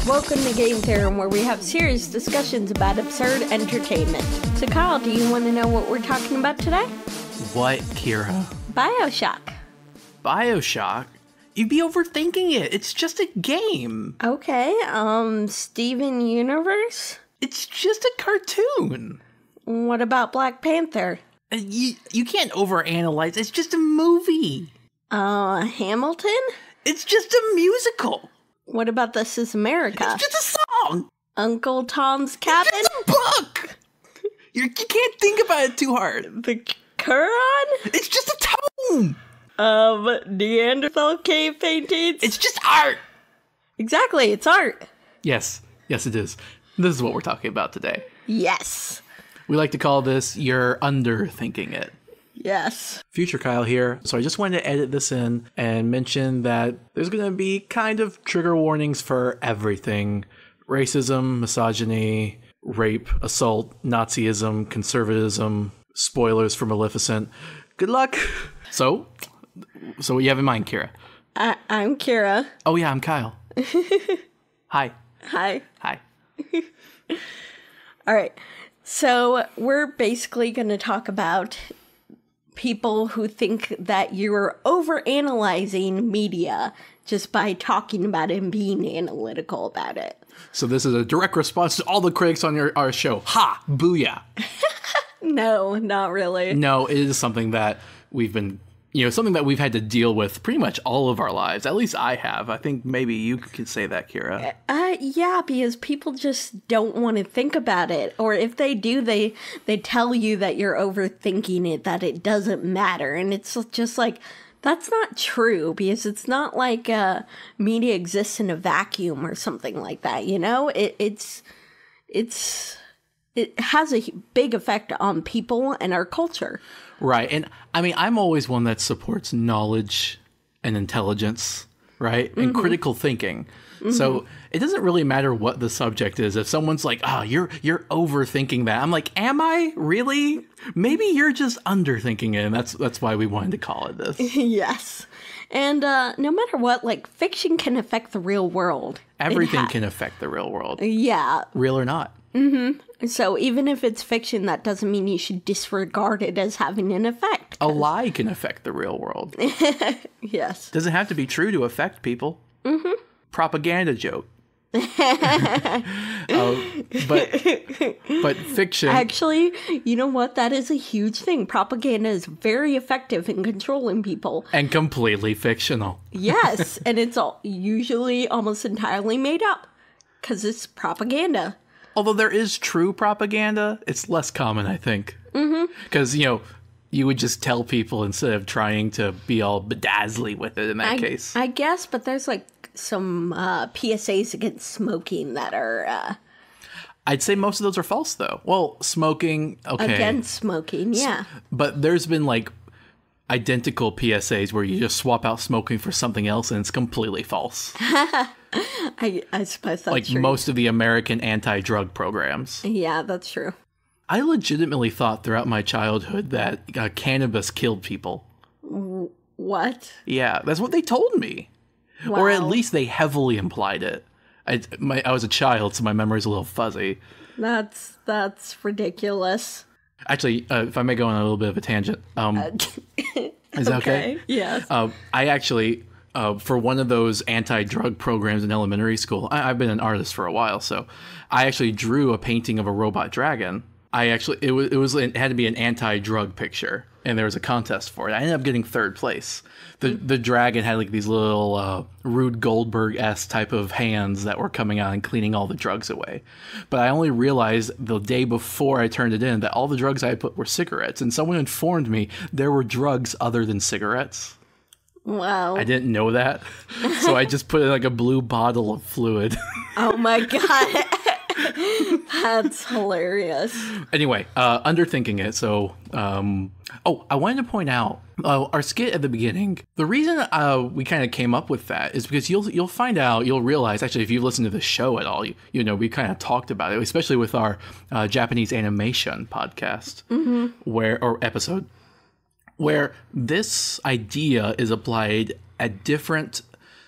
Welcome to Game Theorem, where we have serious discussions about absurd entertainment. So Kyle, do you want to know what we're talking about today? What, Kira? BioShock. BioShock? You'd be overthinking it. It's just a game. Okay, Steven Universe? It's just a cartoon. What about Black Panther? You can't overanalyze. It's just a movie. Hamilton? It's just a musical. What about This Is America? It's just a song. Uncle Tom's Cabin? It's a book. You can't think about it too hard. The Quran? It's just a tone. Neanderthal cave paintings? It's just art. Exactly, it's art. Yes, it is. This is what we're talking about today. Yes. We like to call this You're Underthinking It. Yes. Future Kyle here. So I just wanted to edit this in and mention that there's going to be kind of trigger warnings for everything. Racism, misogyny, rape, assault, Nazism, conservatism, spoilers for Maleficent. Good luck. So what you have in mind, Kira? I'm Kira. Oh yeah, I'm Kyle. Hi. Hi. Hi. All right. So we're basically going to talk about people who think that you're overanalyzing media just by talking about it and being analytical about it. So this is a direct response to all the critics on our show. Ha! Booyah! No, not really. No, it is something that we've been, something that we've had to deal with pretty much all of our lives. At least I have. I think maybe you could say that, Kira. Yeah, because people just don't want to think about it. Or if they do, they tell you that you're overthinking it, that it doesn't matter. And it's just like, that's not true, because it's not like media exists in a vacuum or something like that, It has a big effect on people and our culture. Right. And I mean, I'm always one that supports knowledge and intelligence, right? And critical thinking. Mm-hmm. So it doesn't really matter what the subject is. If someone's like, oh, you're overthinking that. I'm like, am I really? Maybe you're just underthinking it. And that's why we wanted to call it this. Yes. And no matter what, like, fiction can affect the real world. Everything can affect the real world. Yeah. Real or not. Mm-hmm. So even if it's fiction, that doesn't mean you should disregard it as having an effect. A lie can affect the real world. Yes. Doesn't have to be true to affect people. Mm-hmm. Propaganda joke. But fiction. Actually, you know what? That is a huge thing. Propaganda is very effective in controlling people. And completely fictional. Yes. And it's usually almost entirely made up. Because it's propaganda. Although there is true propaganda, it's less common, I think. Because, you would just tell people instead of trying to be all bedazzly with it in that case. I guess, but there's like some PSAs against smoking that are... I'd say most of those are false, though. Well, smoking, okay. Against smoking, yeah. But there's been like identical PSAs where you just swap out smoking for something else and it's completely false. I suppose that's like true. Most of the American anti-drug programs. Yeah, that's true. I legitimately thought throughout my childhood that cannabis killed people. What? Yeah, that's what they told me. Wow. Or at least they heavily implied it. I was a child, so my memory's a little fuzzy. That's ridiculous. Actually, if I may go on a little bit of a tangent. Is that okay? Yes. I actually... for one of those anti-drug programs in elementary school, I've been an artist for a while, so I actually drew a painting of a robot dragon. It had to be an anti-drug picture, and there was a contest for it. I ended up getting third place. The dragon had like these little Rube Goldberg-esque type of hands that were coming out and cleaning all the drugs away. But I only realized the day before I turned it in that all the drugs I had put were cigarettes, and someone informed me there were drugs other than cigarettes. Wow. I didn't know that. So I just put in like a blue bottle of fluid. Oh my God. That's hilarious. Anyway, underthinking it. So, I wanted to point out our skit at the beginning. The reason we kind of came up with that is because you'll realize, actually, if you listen to the show at all, we kind of talked about it, especially with our Japanese animation podcast episode, where this idea is applied at different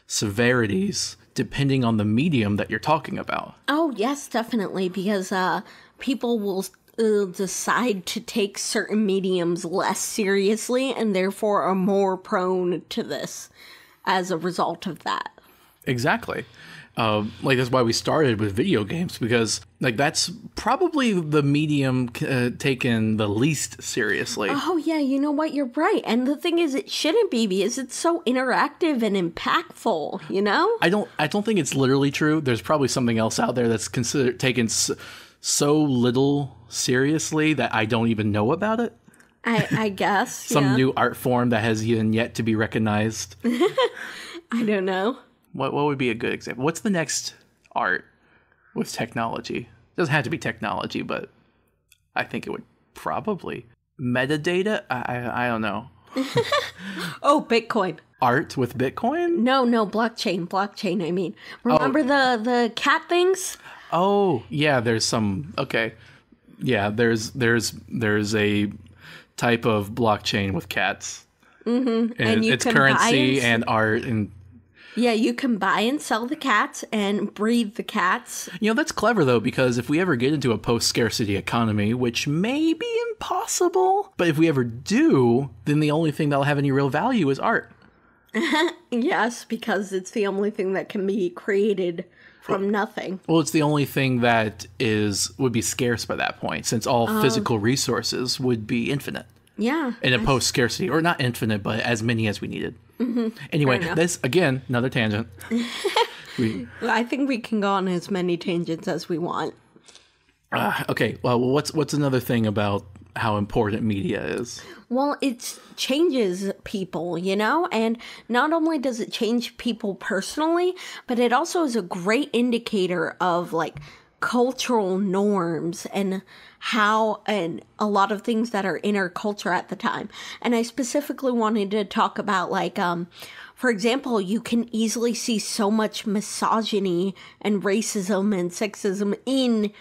severities depending on the medium that you're talking about. Oh, yes, definitely, because people will decide to take certain mediums less seriously and therefore are more prone to this as a result of that. Exactly. Like, that's why we started with video games, because like that's probably the medium taken the least seriously. Oh yeah, you know what? You're right. And the thing is, it shouldn't be, because it's so interactive and impactful. You know? I don't think it's literally true. There's probably something else out there that's considered taken so little seriously that I don't even know about it. I guess Some new art form that has even yet to be recognized. I don't know. What would be a good example? What's the next art with technology? It doesn't have to be technology, but I think it would probably. Metadata? I don't know. Oh, Bitcoin. Art with Bitcoin? No, blockchain, I mean. Remember the cat things? Oh, yeah, there's some, okay. Yeah, there's a type of blockchain with cats. Mm-hmm. And it's currency and art and... Yeah, you can buy and sell the cats and breed the cats. You know, that's clever, though, because if we ever get into a post-scarcity economy, which may be impossible, but if we ever do, then the only thing that'll have any real value is art. Yes, because it's the only thing that can be created from nothing. Well, it's the only thing that would be scarce by that point, since all physical resources would be infinite. Yeah. In a post-scarcity, or not infinite, but as many as we needed. Mm-hmm. Anyway, this, again, another tangent. I think we can go on as many tangents as we want. Okay, well, what's another thing about how important media is? Well, it changes people, you know? And not only does it change people personally, but it also is a great indicator of, like, cultural norms and a lot of things that are in our culture at the time. And I specifically wanted to talk about, like, for example, you can easily see so much misogyny and racism and sexism in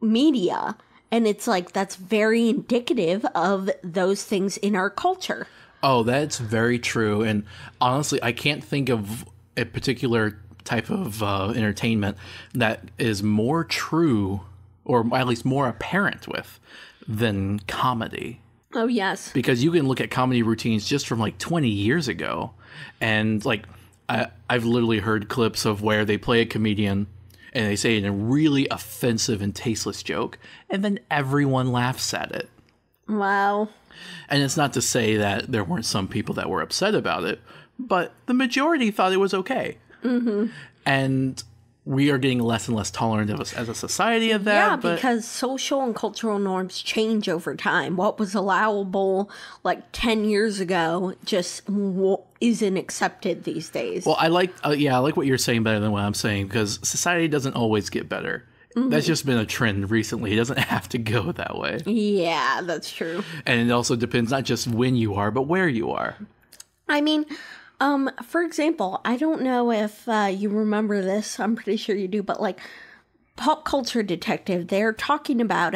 media. And it's like, that's very indicative of those things in our culture. Oh, that's very true. And honestly, I can't think of a particular type of entertainment that is more true, or at least more apparent with, than comedy. Oh, yes. Because you can look at comedy routines just from like 20 years ago, and like I've literally heard clips of where they play a comedian and they say a really offensive and tasteless joke, and then everyone laughs at it. Wow. And it's not to say that there weren't some people that were upset about it, but the majority thought it was okay. Mm-hmm. And we are getting less and less tolerant of us as a society of that. Yeah, because social and cultural norms change over time. What was allowable like 10 years ago just isn't accepted these days. Well, I like what you're saying better than what I'm saying, because society doesn't always get better. Mm-hmm. That's just been a trend recently. It doesn't have to go that way. Yeah, that's true. And it also depends not just when you are, but where you are. I mean... for example, I don't know if you remember this. I'm pretty sure you do, but like Pop Culture Detective, they're talking about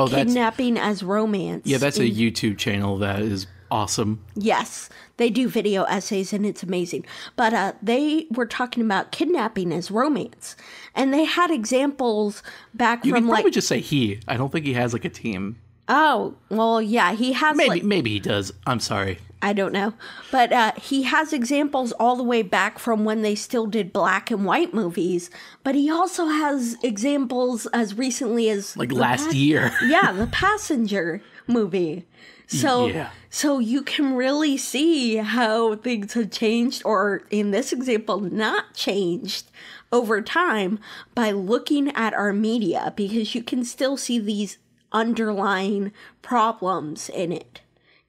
kidnapping as romance. Yeah, that's a YouTube channel that is awesome. Yes, they do video essays and it's amazing. But they were talking about kidnapping as romance, and they had examples back you from can like. Probably just say he. I don't think he has like a team. Oh well, yeah, he has. Maybe he does. I'm sorry. I don't know. But he has examples all the way back from when they still did black and white movies. But he also has examples as recently as... like last year. Yeah, the Passenger movie. So you can really see how things have changed, or in this example, not changed over time by looking at our media, because you can still see these underlying problems in it,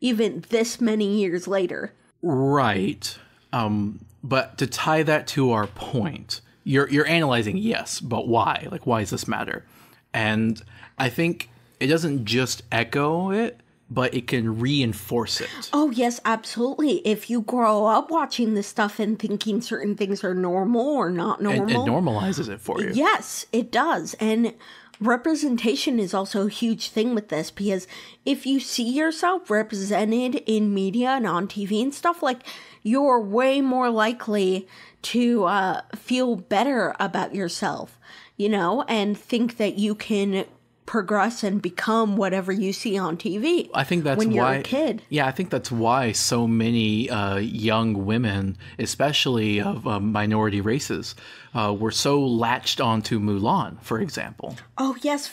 even this many years later. Right. But to tie that to our point, you're analyzing, yes, but why? Like, why does this matter? And I think it doesn't just echo it, but it can reinforce it. Oh, yes, absolutely. If you grow up watching this stuff and thinking certain things are normal or not normal. It normalizes it for you. Yes, it does. And representation is also a huge thing with this, because if you see yourself represented in media and on TV and stuff, like, you're way more likely to feel better about yourself, you know, and think that you can progress and become whatever you see on TV. I think that's when you're why, a kid. Yeah, I think that's why so many young women, especially of minority races, were so latched onto Mulan, for example. Oh, yes,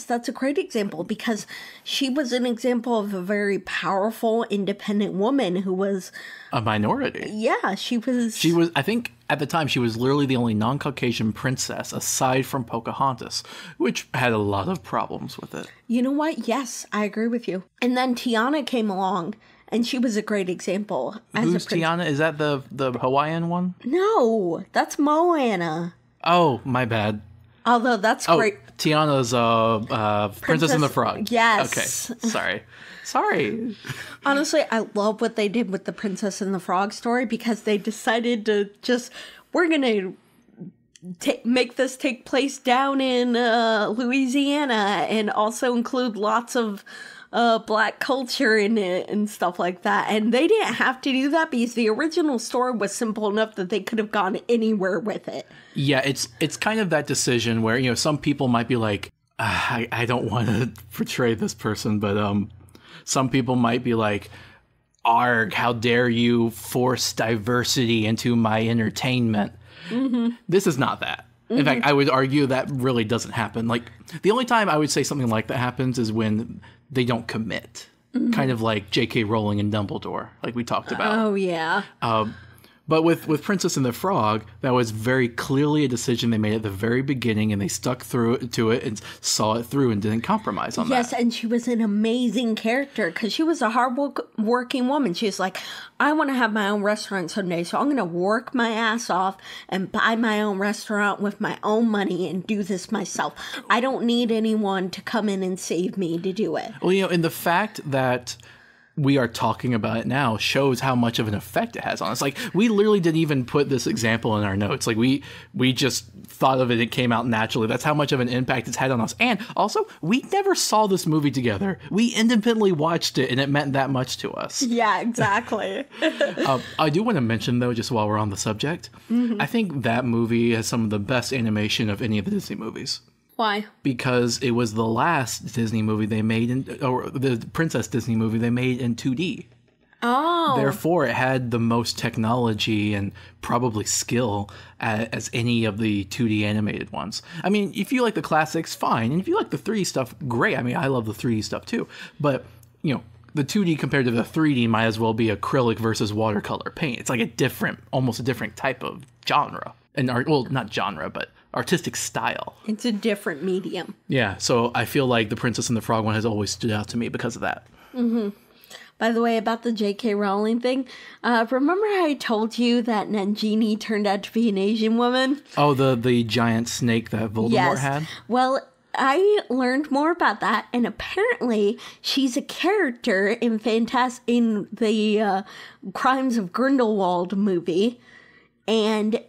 that's a great example, because she was an example of a very powerful, independent woman who was A minority. Yeah, she was. I think at the time, she was literally the only non-Caucasian princess aside from Pocahontas, which had a lot of problems with it. You know what? Yes, I agree with you. And then Tiana came along, and she was a great example. Who's Tiana? Is that the Hawaiian one? No, that's Moana. Oh, my bad. Although that's great. Tiana's Princess and the Frog. Yes. Okay, sorry. Honestly, I love what they did with the Princess and the Frog story, because they decided to we're going to make this take place down in Louisiana, and also include lots of Black culture in it and stuff like that. And they didn't have to do that, because the original story was simple enough that they could have gone anywhere with it. Yeah, it's kind of that decision where, you know, some people might be like, I don't want to portray this person, but some people might be like, arg, how dare you force diversity into my entertainment. Mm-hmm. This is not that. In fact, I would argue that really doesn't happen. Like, the only time I would say something like that happens is when they don't commit. Kind of like J.K. Rowling and Dumbledore, like we talked about. Oh, yeah. But with Princess and the Frog, that was very clearly a decision they made at the very beginning, and they stuck to it and saw it through and didn't compromise on that. Yes, and she was an amazing character, because she was a hard-working woman. She was like, I want to have my own restaurant someday, so I'm going to work my ass off and buy my own restaurant with my own money and do this myself. I don't need anyone to come in and save me to do it. Well, you know, and the fact that we are talking about it now shows how much of an effect it has on us. Like, we literally didn't even put this example in our notes. Like, we just thought of it. It came out naturally. That's how much of an impact it's had on us. And also, we never saw this movie together. We independently watched it, and it meant that much to us. Yeah, exactly. I do want to mention, though, just while we're on the subject, I think that movie has some of the best animation of any of the Disney movies. Why? Because it was the last Disney movie they made or the Princess Disney movie they made in 2D. Oh. Therefore, it had the most technology and probably skill as any of the 2D animated ones. I mean, if you like the classics, fine. And if you like the 3D stuff, great. I mean, I love the 3D stuff too. But, you know, the 2D compared to the 3D might as well be acrylic versus watercolor paint. It's like almost a different type of genre. Well, not genre, but artistic style. It's a different medium. Yeah, so I feel like the Princess and the Frog one has always stood out to me because of that. Mm-hmm. By the way, about the J.K. Rowling thing, remember how I told you that Nangini turned out to be an Asian woman? Oh, the giant snake that Voldemort had? Well, I learned more about that, and apparently she's a character in the Crimes of Grindelwald movie, and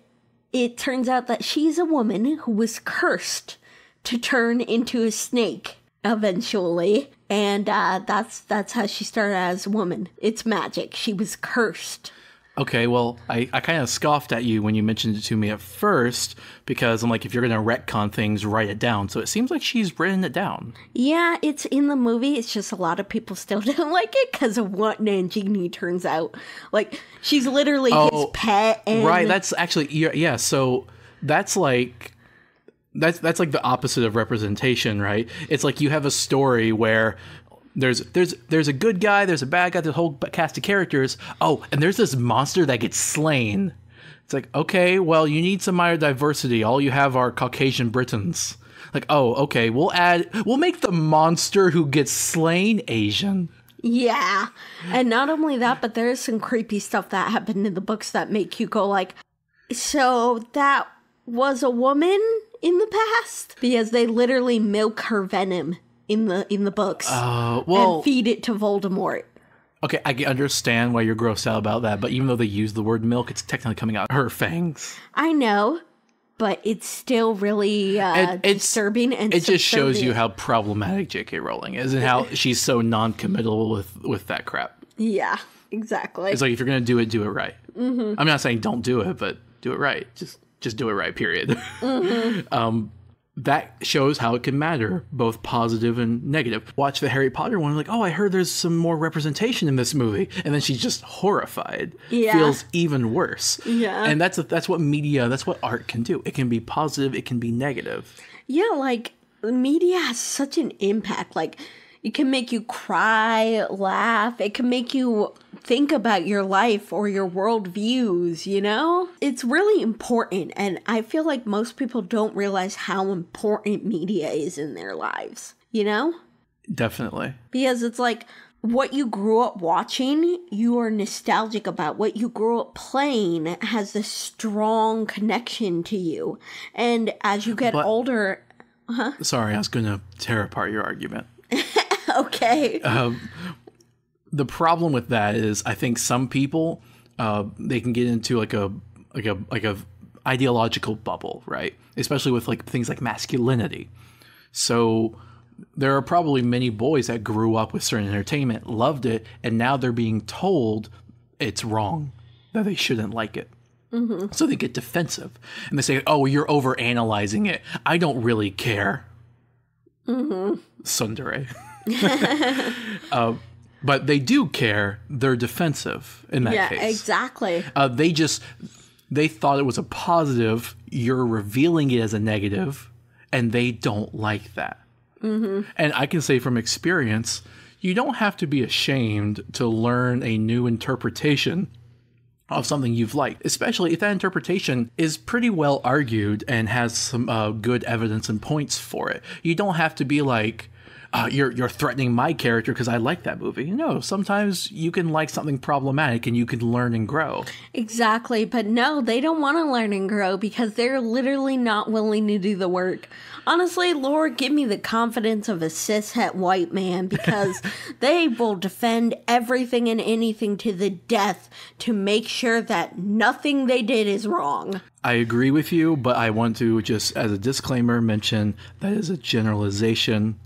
it turns out that she's a woman who was cursed to turn into a snake eventually. And that's how she started as a woman. It's magic. She was cursed. Okay, well, I kind of scoffed at you when you mentioned it to me at first, because I'm like, if you're going to retcon things, write it down. So it seems like she's written it down. Yeah, it's in the movie. It's just a lot of people still don't like it because of what Nangini turns out. Like, she's literally his pet. And right, that's actually, yeah, so that's like... That's like the opposite of representation, right? It's like you have a story where there's a good guy, there's a bad guy, there's a whole cast of characters. Oh, and there's this monster that gets slain. It's like, okay, well, you need some minor diversity. All you have are Caucasian Britons. Like, oh, okay, we'll make the monster who gets slain Asian. Yeah. And not only that, but there is some creepy stuff that happened in the books that make you go like, so that was a woman in the past? Because they literally milk her venom in the books and feed it to Voldemort. Okay, I understand why you're grossed out about that, but even though they use the word milk, it's technically coming out her fangs. I know, but it's still really disturbing and it just shows you subservient. how problematic J.K. Rowling is and how she's so non-committal with that crap. Yeah, exactly. It's like, if you're going to do it right. Mm-hmm. I'm not saying don't do it, but do it right. Just do it right, period. Mm-hmm. That shows how it can matter, both positive and negative. Watch the Harry Potter one, like, oh, I heard there's some more representation in this movie. And then she's just horrified. Yeah. Feels even worse. Yeah. And that's what media, that's what art can do. It can be positive, it can be negative. Yeah, like, media has such an impact. Like, it can make you cry, laugh. It can make you think about your life or your world views, you know? It's really important, and I feel like most people don't realize how important media is in their lives, you know? Definitely. Because it's like, what you grew up watching, you are nostalgic about. What you grew up playing has a strong connection to you. And as you get older... Sorry, I was going to tear apart your argument. Okay. The problem with that is, I think some people, they can get into like a ideological bubble, right? Especially with like things like masculinity. So there are probably many boys that grew up with certain entertainment, loved it, and now they're being told it's wrong, that they shouldn't like it. Mm-hmm. So they get defensive and they say, oh, you're over analyzing it. I don't really care. Mm-hmm. Tsundere. But they do care. They're defensive in that case. Yeah, exactly. They thought it was a positive. You're revealing it as a negative, and they don't like that. Mm-hmm. And I can say from experience, you don't have to be ashamed to learn a new interpretation of something you've liked, especially if that interpretation is pretty well argued and has some good evidence and points for it. You don't have to be like, you're threatening my character because I like that movie. No, sometimes you can like something problematic and you can learn and grow. Exactly, but no, they don't want to learn and grow because they're literally not willing to do the work. Honestly, Lord, give me the confidence of a cishet white man, because they will defend everything and anything to the death to make sure that nothing they did is wrong. I agree with you, but I want to just, as a disclaimer, mention that is a generalization.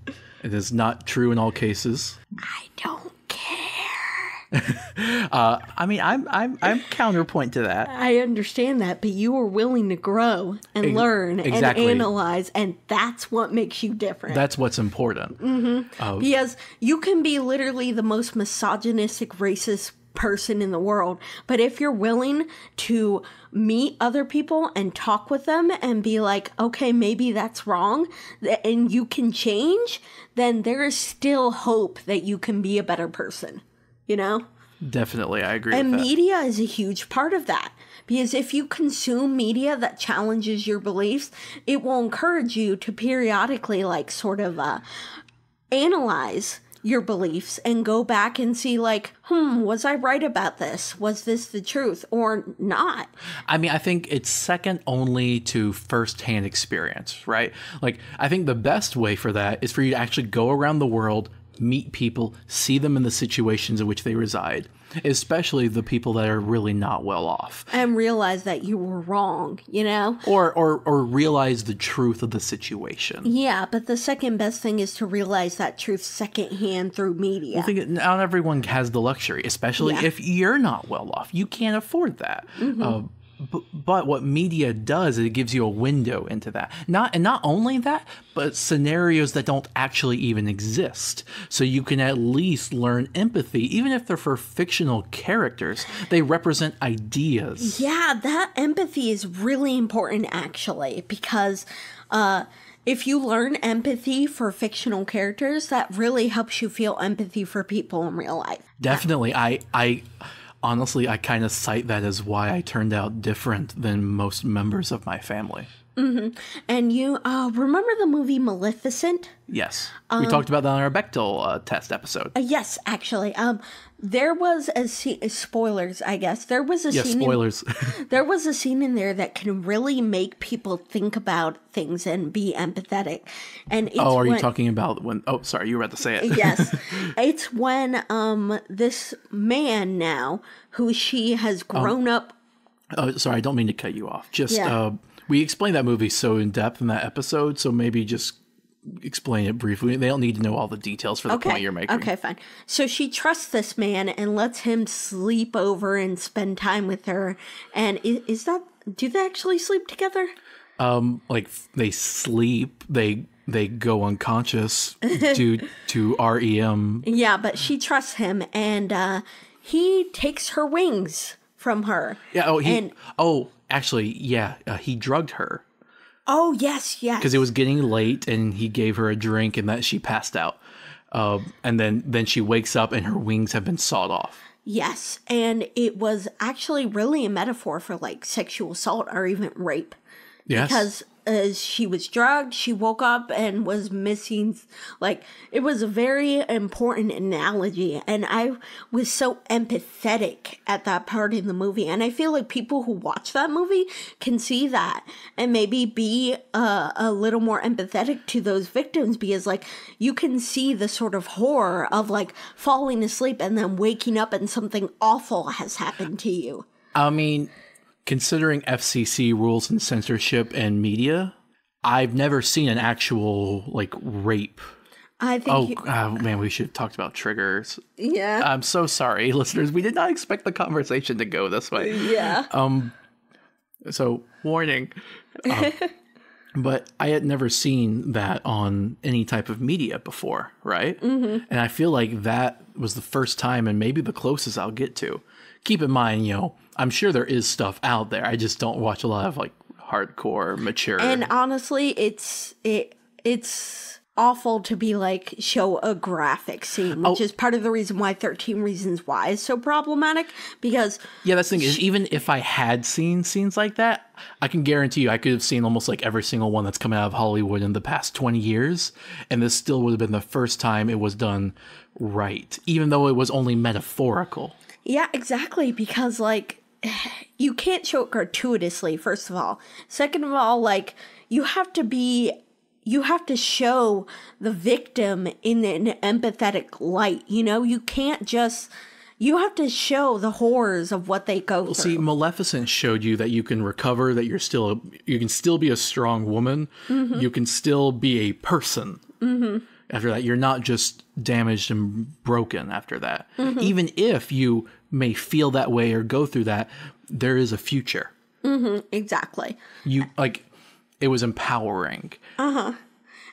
It is not true in all cases. I don't care. I mean, I'm counterpoint to that. I understand that, but you are willing to grow and learn and analyze, and that's what makes you different. That's what's important. Mm-hmm. Because you can be literally the most misogynistic, racist person in the world, but if you're willing to meet other people and talk with them and be like, okay, maybe that's wrong, and you can change, then there is still hope that you can be a better person, you know? Definitely, I agree and with that. Media is a huge part of that, because if you consume media that challenges your beliefs, it will encourage you to periodically like sort of analyze your beliefs and go back and see like, was I right about this? Was this the truth or not? I mean, I think it's second only to firsthand experience, right? Like, I think the best way for that is for you to actually go around the world, meet people, see them in the situations in which they reside, especially the people that are really not well off. And realize that you were wrong, you know? Or realize the truth of the situation. Yeah, but the second best thing is to realize that truth secondhand through media. I think not everyone has the luxury, especially if you're not well off. You can't afford that. Mm-hmm. But what media does is it gives you a window into that. Not only that, but scenarios that don't actually even exist. So you can at least learn empathy, even if they're for fictional characters. They represent ideas. Yeah, that empathy is really important, actually, because if you learn empathy for fictional characters, that really helps you feel empathy for people in real life. Definitely. Honestly, I kind of cite that as why I turned out different than most members of my family. Mm-hmm. And you remember the movie Maleficent? Yes. We talked about that on our Bechdel test episode. Yes, actually. There was a scene, spoilers, I guess. There was a scene. Spoilers. There was a scene in there that can really make people think about things and be empathetic. And it's are you talking about when? Oh, sorry, you were about to say it. Yes, it's when this man now, who she has grown up. Oh, sorry, I don't mean to cut you off. Just We explained that movie so in depth in that episode, so maybe just explain it briefly. They don't need to know all the details for the point you're making. Okay, fine. So she trusts this man and lets him sleep over and spend time with her. And is that, do they actually sleep together? Like they sleep, they go unconscious due to REM. Yeah, but she trusts him, and he takes her wings from her. Yeah. He drugged her. Oh, yes. Because it was getting late, and he gave her a drink, and that she passed out. And then she wakes up, and her wings have been sawed off. Yes, and it was actually really a metaphor for like sexual assault or even rape. Yes. Because as she was drugged, she woke up and was missing, like, it was a very important analogy, and I was so empathetic at that part in the movie, and I feel like people who watch that movie can see that, and maybe be a little more empathetic to those victims, because, like, you can see the sort of horror of, like, falling asleep and then waking up and something awful has happened to you. I mean, considering FCC rules and censorship and media, I've never seen an actual, like, rape. I think man, we should have talked about triggers. Yeah. I'm so sorry, listeners. We did not expect the conversation to go this way. Yeah. So, warning. But I had never seen that on any type of media before, right? Mm-hmm. And I feel like that was the first time and maybe the closest I'll get to. Keep in mind, I'm sure there is stuff out there. I just don't watch a lot of like hardcore, mature. And honestly, it's awful to be like show a graphic scene, which is part of the reason why 13 Reasons Why is so problematic. Because that's the thing is, even if I had seen scenes like that, I can guarantee you I could have seen almost like every single one that's come out of Hollywood in the past 20 years, and this still would have been the first time it was done right, even though it was only metaphorical. Yeah, exactly, because, like, you can't show it gratuitously, first of all. Second of all, like, you have to show the victim in an empathetic light, you can't just, you have to show the horrors of what they go through. See, Maleficent showed you that you can recover, that you can still be a strong woman, mm-hmm. You can still be a person. Mm-hmm. After that, you're not just damaged and broken after that. Mm-hmm. Even if you may feel that way or go through that, there is a future. Mm-hmm, exactly. It was empowering. Uh-huh.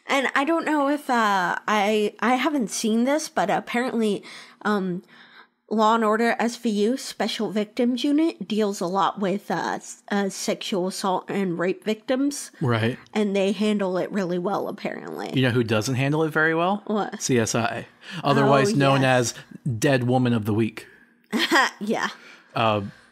And I don't know if, I haven't seen this, but apparently, Law and Order SVU, Special Victims Unit, deals a lot with sexual assault and rape victims. Right. And they handle it really well, apparently. You know who doesn't handle it very well? What? CSI. Otherwise known as Dead Woman of the Week. Yeah.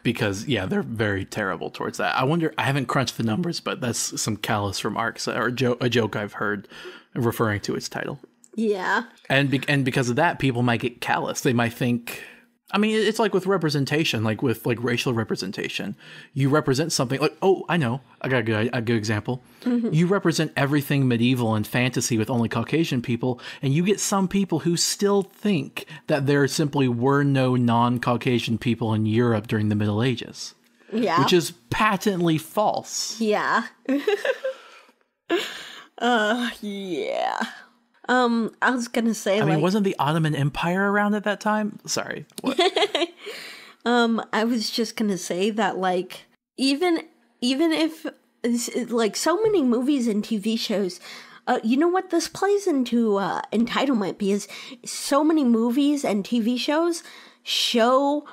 Because, they're very terrible towards that. I wonder, I haven't crunched the numbers, but that's some callous remarks, or a joke I've heard referring to its title. Yeah. And because of that, people might get callous. They might think... I mean, it's like with representation, like with like racial representation. You represent something like, I know, I got a good example. Mm-hmm. You represent everything medieval and fantasy with only Caucasian people, and you get some people who still think that there simply were no non-Caucasian people in Europe during the Middle Ages. Yeah. Which is patently false. Yeah. Yeah. I was gonna say, wasn't the Ottoman Empire around at that time? Sorry. What? I was just gonna say that, like, even if, like, so many movies and TV shows, you know what this plays into, entitlement, because so many movies and TV shows show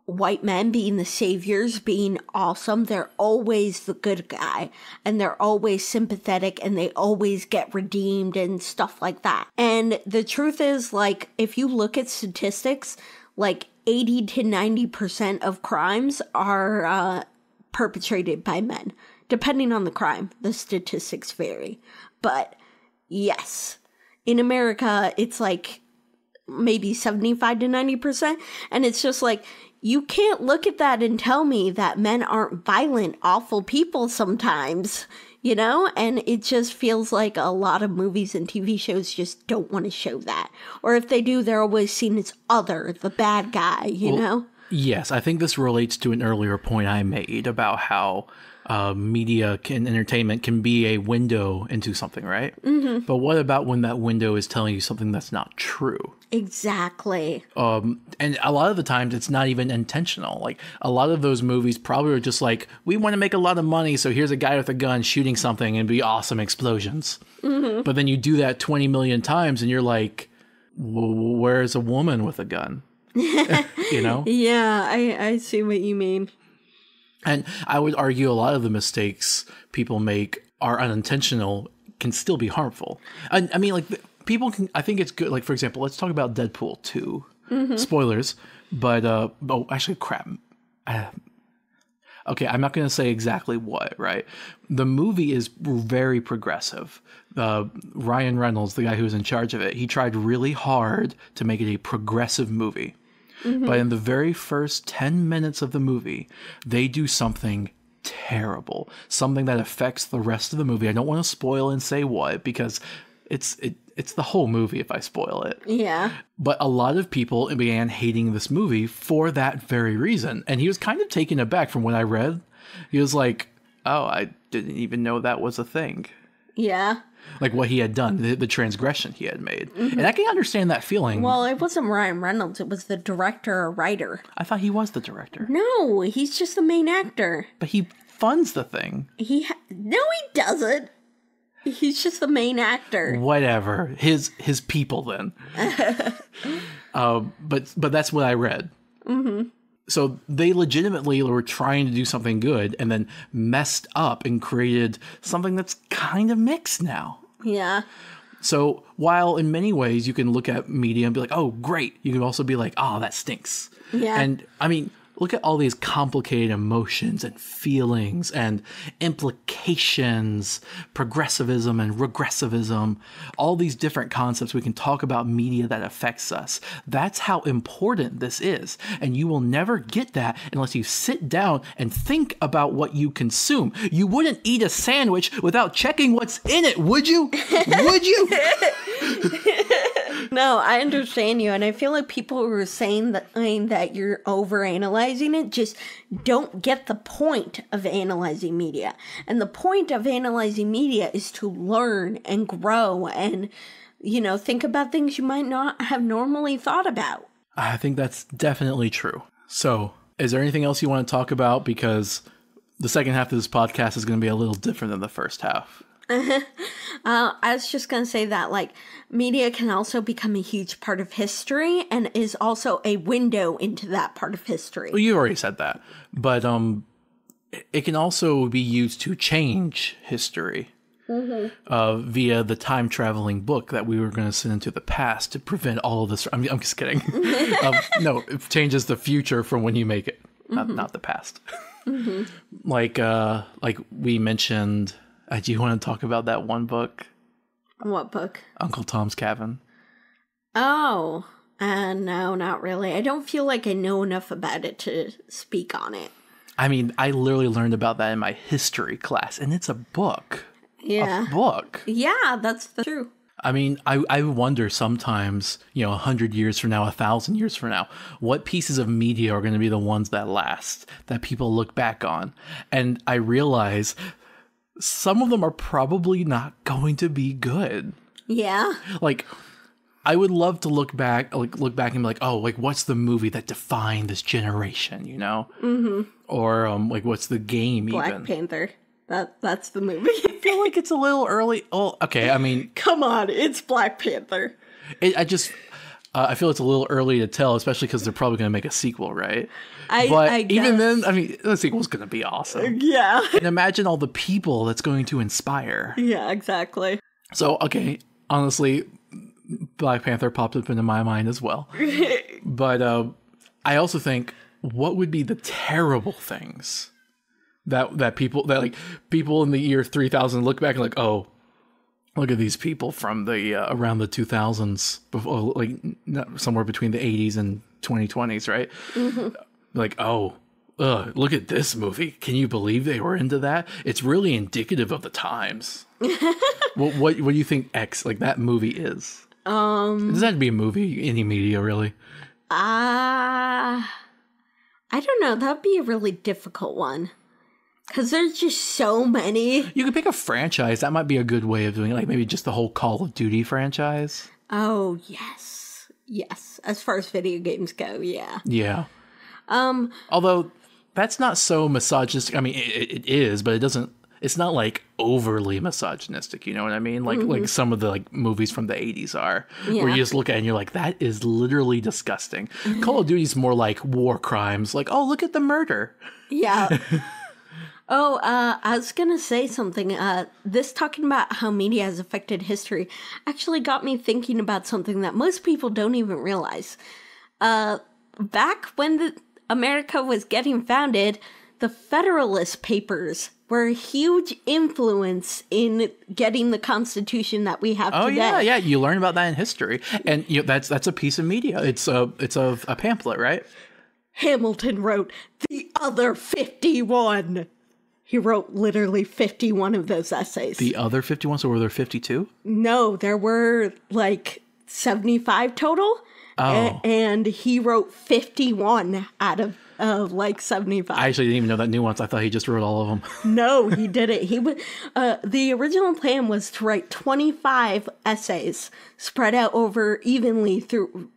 white men being the saviors, being awesome. They're always the good guy, and they're always sympathetic, and they always get redeemed and stuff like that. And the truth is, like, if you look at statistics, like 80 to 90% of crimes are perpetrated by men. Depending on the crime, the statistics vary. But yes, in America, it's like maybe 75 to 90%, and it's just like, you can't look at that and tell me that men aren't violent, awful people sometimes, And it just feels like a lot of movies and TV shows just don't want to show that. Or if they do, they're always seen as the bad guy, you know? Yes, I think this relates to an earlier point I made about how media and entertainment can be a window into something, right? Mm-hmm. But what about when that window is telling you something that's not true? Exactly. And a lot of the times it's not even intentional. Like a lot of those movies probably are just like, we want to make a lot of money, so here's a guy with a gun shooting something and be awesome explosions. Mm-hmm. But then you do that 20 million times and you're like, where's a woman with a gun? You know? Yeah, I see what you mean. And I would argue a lot of the mistakes people make are unintentional, can still be harmful. I mean, like, people can, I think it's good. Like, for example, let's talk about Deadpool 2. Mm-hmm. Spoilers. But, oh, actually, crap. Okay, I'm not going to say exactly what, right? The movie is very progressive. Ryan Reynolds, the guy who was in charge of it, he tried really hard to make it a progressive movie. Mm-hmm. But in the very first 10 minutes of the movie, they do something terrible, something that affects the rest of the movie. I don't want to spoil and say what, because it's the whole movie if I spoil it. Yeah. But a lot of people began hating this movie for that very reason. And he was kind of taken aback from what I read. He was like, oh, I didn't even know that was a thing. Yeah. Like what he had done, the transgression he had made. Mm-hmm. And I can understand that feeling. Well, it wasn't Ryan Reynolds. It was the director or writer. I thought he was the director. No, he's just the main actor. But he funds the thing. No, he doesn't. He's just the main actor. Whatever. His people then. But that's what I read. Mm-hmm. So they legitimately were trying to do something good and then messed up and created something that's kind of mixed now. Yeah. So while in many ways you can look at media and be like, oh, great. You can also be like, oh, that stinks. Yeah. And I mean, look at all these complicated emotions and feelings and implications, progressivism and regressivism, all these different concepts we can talk about media that affects us. That's how important this is. And you will never get that unless you sit down and think about what you consume. You wouldn't eat a sandwich without checking what's in it, would you? Would you? No, I understand you, and I feel like people who are saying that you're overanalyzing it just don't get the point of analyzing media. And the point of analyzing media is to learn and grow and, think about things you might not have normally thought about. I think that's definitely true. So, is there anything else you want to talk about? Because the second half of this podcast is going to be a little different than the first half. I was just going to say that, media can also become a huge part of history and is also a window into that part of history. Well, you already said that. But it can also be used to change history via the time-traveling book that we were going to send into the past to prevent all of this. I'm just kidding. No, it changes the future from when you make it, not the past. Like we mentioned... do you want to talk about that one book? What book? Uncle Tom's Cabin. Oh, no, not really. I don't feel like I know enough about it to speak on it. I mean, I literally learned about that in my history class, and it's a book. Yeah. A book. Yeah, that's true. I mean, I wonder sometimes, 100 years from now, 1,000 years from now, what pieces of media are going to be the ones that last, that people look back on. And I realize... some of them are probably not going to be good. Yeah. I would love to look back and be like, oh, what's the movie that defined this generation, Mm-hmm. Or, what's the game Black even? Black Panther. That's the movie. I feel like it's a little early. Oh, okay, I mean... come on, it's Black Panther. I feel it's a little early to tell, especially because they're probably going to make a sequel, right? I guess. Even then, I mean, the sequel's going to be awesome. Yeah. And imagine all the people that's going to inspire. Yeah, exactly. So, okay, honestly, Black Panther popped up into my mind as well. But I also think, what would be the terrible things that people in the year 3000 look back and like, oh, look at these people from the around the 2000s, before, somewhere between the 80s and 2020s, right? Mm-hmm. Look at this movie. Can you believe they were into that? It's really indicative of the times. What do you think that movie is? It doesn't have to be a movie, any media, really. I don't know. That'd be a really difficult one. Because there's just so many. You could pick a franchise. That might be a good way of doing it. Like maybe just the whole Call of Duty franchise. Oh, yes. Yes. As far as video games go, yeah. Yeah. Although that's not so misogynistic. I mean, it is, but it's not like overly misogynistic. You know what I mean? Like some of the like movies from the 80s are, where you just look at it and you're like, that is literally disgusting. Call of Duty's more like war crimes. Like, oh, look at the murder. Yeah. Oh, I was going to say something. This talking about how media has affected history actually got me thinking about something that most people don't even realize. Back when America was getting founded, the Federalist Papers were a huge influence in getting the Constitution that we have today. Oh, yeah. You learn about that in history. And that's a piece of media. It's a pamphlet, right? Hamilton wrote the other 51. He wrote literally 51 of those essays. The other 51? So were there 52? No, there were like 75 total. Oh. And he wrote 51 out of like 75. I actually didn't even know that nuance. I thought he just wrote all of them. No, he didn't. He would. The original plan was to write 25 essays spread out over evenly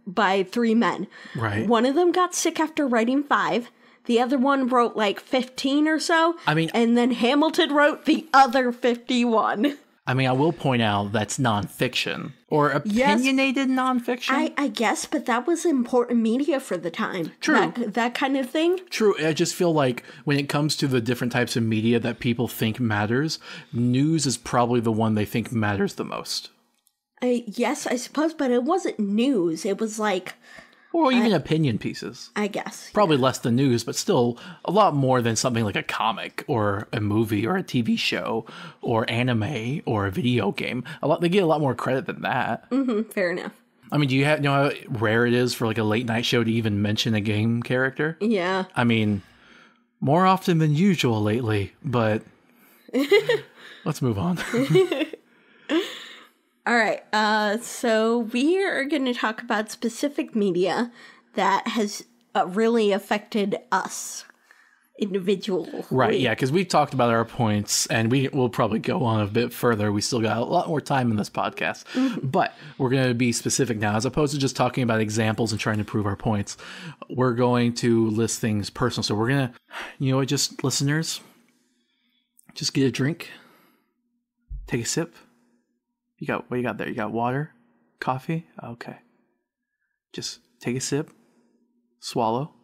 by 3 men. Right. One of them got sick after writing 5. The other one wrote like 15 or so. I mean, and then Hamilton wrote the other 51. I mean, I will point out that's nonfiction or opinionated nonfiction. I guess, but that was important media for the time. True. That kind of thing. True. I just feel like when it comes to the different types of media that people think matters, news is probably the one they think matters the most. Yes, I suppose, but it wasn't news. It was like... Or even opinion pieces. I guess. Probably less than news, but still a lot more than something like a comic or a movie or a TV show or anime or a video game. They get a lot more credit than that. Mm-hmm, fair enough. I mean, do you know how rare it is for like a late night show to even mention a game character? Yeah. I mean, more often than usual lately, but let's move on. All right, so we are going to talk about specific media that has really affected us individually. Right, yeah, because we've talked about our points, and we'll probably go on a bit further. We still got a lot more time in this podcast, but we're going to be specific now. As opposed to just talking about examples and trying to prove our points, we're going to list things personal. So we're going to, just listeners, just get a drink, take a sip. What you got there? You got water? Coffee? Okay. Just take a sip. Swallow.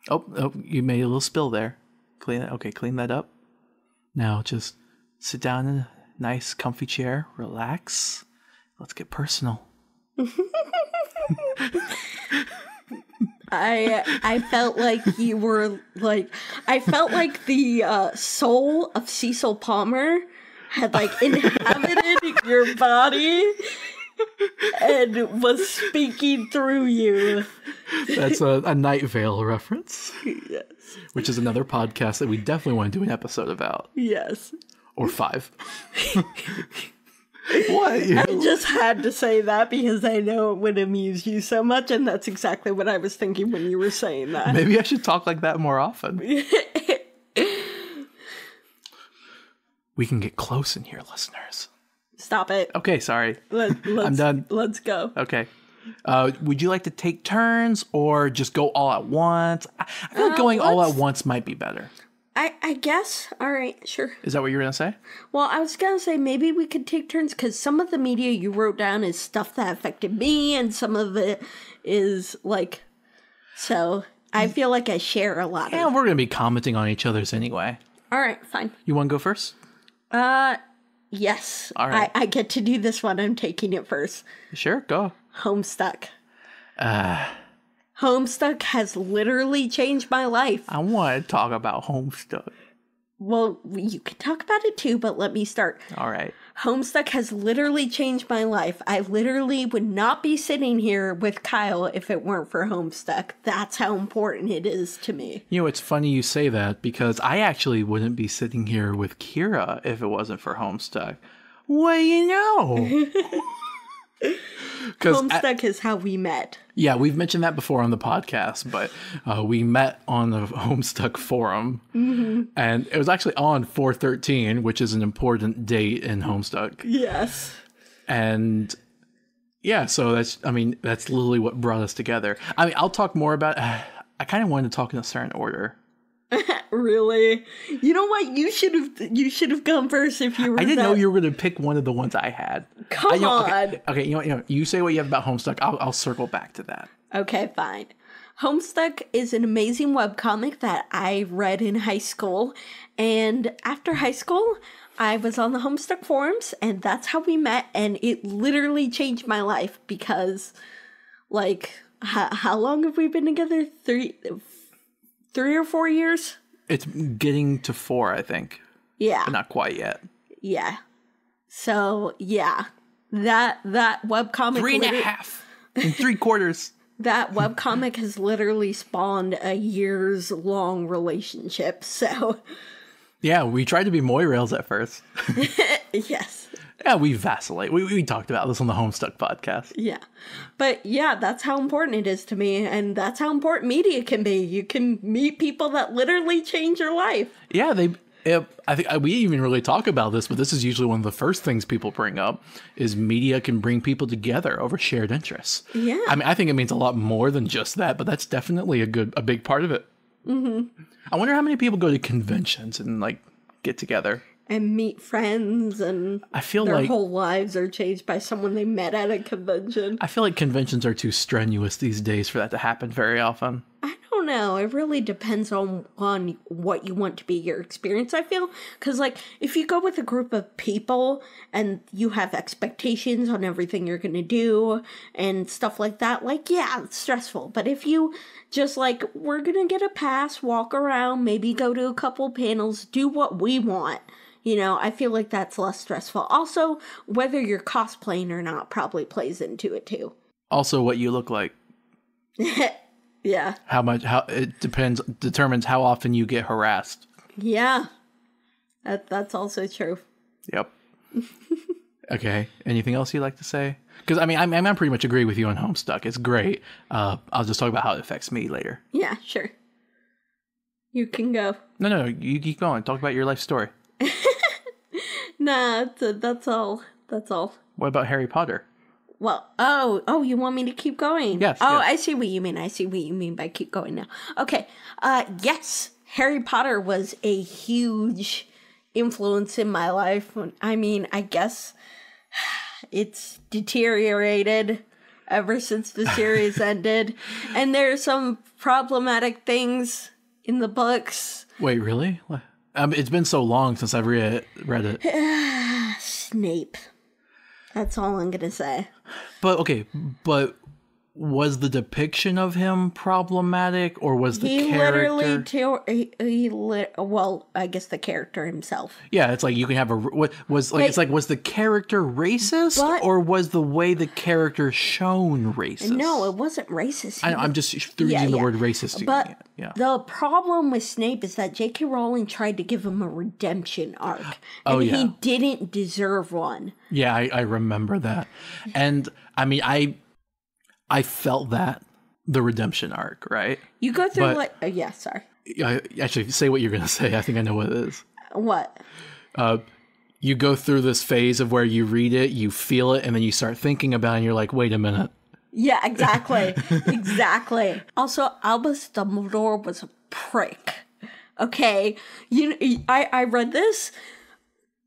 Oh, you made a little spill there. Clean it. Okay, clean that up. Now just sit down in a nice comfy chair. Relax. Let's get personal. I felt like you were like... I felt like the soul of Cecil Palmer had like inhabited your body and was speaking through you. That's a Night Vale reference. Yes. Which is another podcast that we definitely want to do an episode about. Yes. Or 5. What? I just had to say that because I know it would amuse you so much, and that's exactly what I was thinking when you were saying that. Maybe I should talk like that more often. We can get close in here, listeners. Stop it. Okay, sorry. I'm done. Let's go. Okay. Would you like to take turns or just go all at once? I feel like going all at once might be better. I guess. All right, sure. Is that what you were going to say? Well, I was going to say maybe we could take turns because some of the media you wrote down is stuff that affected me and some of it is like... So I feel like I share a lot of... Yeah, we're going to be commenting on each other's anyway. All right, fine. You want to go first? Yes. All right. I get to do this one. I'm taking it first. Sure, go. Homestuck. Homestuck has literally changed my life. I want to talk about Homestuck. Well, you can talk about it too, but let me start. All right. Homestuck has literally changed my life. I literally would not be sitting here with Kyle if it weren't for Homestuck. That's how important it is to me. You know, it's funny you say that because I actually wouldn't be sitting here with Kira if it wasn't for Homestuck. What do you know? Homestuck is how we met. Yeah, we've mentioned that before on the podcast, but we met on the Homestuck forum, and it was actually on 4/13, which is an important date in Homestuck. Yes. And yeah, so that's literally what brought us together. I mean, I'll talk more about. I kind of wanted to talk in a certain order. Really? You know what? You should have gone first if you were. I didn't know you were going to pick one of the ones I had. Come on. Okay. You know, you say what you have about Homestuck. I'll circle back to that. Okay, fine. Homestuck is an amazing webcomic that I read in high school, and after high school, I was on the Homestuck forums, and that's how we met, and it literally changed my life because, like, how long have we been together? 3 or 4 years? It's getting to 4, I think. Yeah. But not quite yet. Yeah. So, yeah. That webcomic... 3.5 and 3/4. That webcomic has literally spawned a years-long relationship, so... Yeah, we tried to be Moirails at first. Yes. Yeah, we vacillate. We talked about this on the Homestuck podcast. Yeah. But yeah, that's how important it is to me, and that's how important media can be. You can meet people that literally change your life. Yeah, I think we even really talk about this, but this is usually one of the first things people bring up, is media can bring people together over shared interests. Yeah. I mean, I think it means a lot more than just that, but that's definitely a big part of it. Mm-hmm. I wonder how many people go to conventions and, like, get together. And meet friends, and I feel their like whole lives are changed by someone they met at a convention. I feel like conventions are too strenuous these days for that to happen very often. I don't know. It really depends on what you want to be your experience, I feel. Because, like, if you go with a group of people and you have expectations on everything you're going to do and stuff like that, like, yeah, it's stressful. But if you just, like, we're going to get a pass, walk around, maybe go to a couple panels, do what we want. You know, I feel like that's less stressful. Also, whether you're cosplaying or not probably plays into it too. Also, what you look like. Yeah. How it determines how often you get harassed. Yeah. That's also true. Yep. Okay. Anything else you'd like to say? Because, I mean, I pretty much agree with you on Homestuck. It's great. I'll just talk about how it affects me later. Yeah, sure. You can go. No, you keep going. Talk about your life story. Nah, that's all. That's all. What about Harry Potter? Well, oh, you want me to keep going? Yes. Oh, yes. I see what you mean. I see what you mean by keep going now. Okay. Yes, Harry Potter was a huge influence in my life. I mean, I guess it's deteriorated ever since the series ended. And there are some problematic things in the books. Wait, really? It's been so long since I've read it. Snape. That's all I'm going to say. But was the depiction of him problematic, or was the character? Well, I guess the character himself. Yeah, it's like you can have was the character racist, or was the way the character shown racist? No, it wasn't racist. I'm just using the word racist. But the problem with Snape is that J.K. Rowling tried to give him a redemption arc, and he didn't deserve one. Yeah, I remember that, and I mean I felt that, the redemption arc, right? You go through sorry. Actually, say what you're going to say. I think I know what it is. What? You go through this phase of where you read it, you feel it, and then you start thinking about it, and you're like, wait a minute. Yeah, exactly. Exactly. Also, Albus Dumbledore was a prick. Okay? I read this.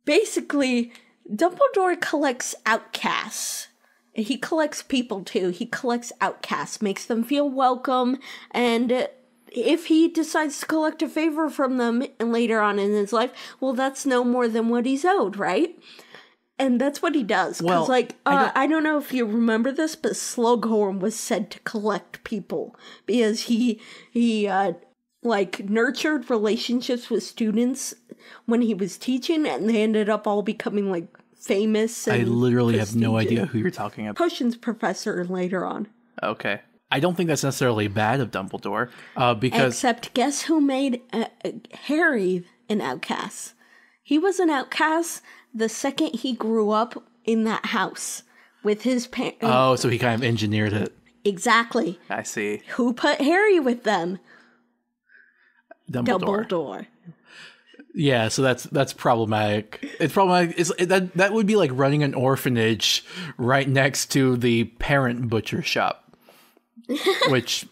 Basically, Dumbledore collects outcasts. He collects people too. He collects outcasts, makes them feel welcome, and if he decides to collect a favor from them later on in his life, well, that's no more than what he's owed, right? And that's what he does. Because, I don't know if you remember this, but Slughorn was said to collect people because he nurtured relationships with students when he was teaching, and they ended up all becoming, famous and I literally have no idea who you're talking about. Potions professor later on. Okay. I don't think that's necessarily bad of Dumbledore, because... Except guess who made Harry an outcast? He was an outcast the second he grew up in that house. with his parents. Oh, so he kind of engineered it. Exactly. I see. Who put Harry with them? Dumbledore. Dumbledore. Yeah, so that's problematic. It's problematic. That would be like running an orphanage right next to the parent butcher shop. Which,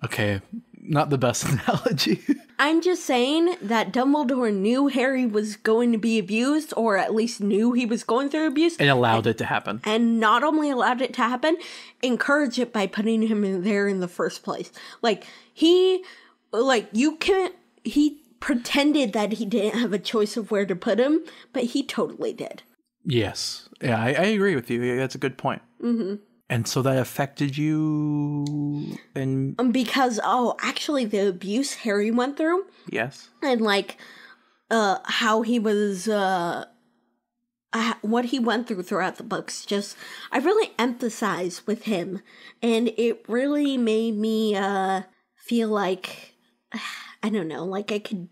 okay, not the best analogy. I'm just saying that Dumbledore knew Harry was going to be abused, or at least knew he was going through abuse. And allowed it to happen. And not only allowed it to happen, encouraged it by putting him in there in the first place. He pretended that he didn't have a choice of where to put him, but he totally did. Yes. Yeah, I agree with you. Yeah, that's a good point. Mm-hmm. And so that affected you and... Because, actually the abuse Harry went through. Yes. And, how he was... what he went through throughout the books, I really empathize with him. And it really made me feel like... I don't know, I could...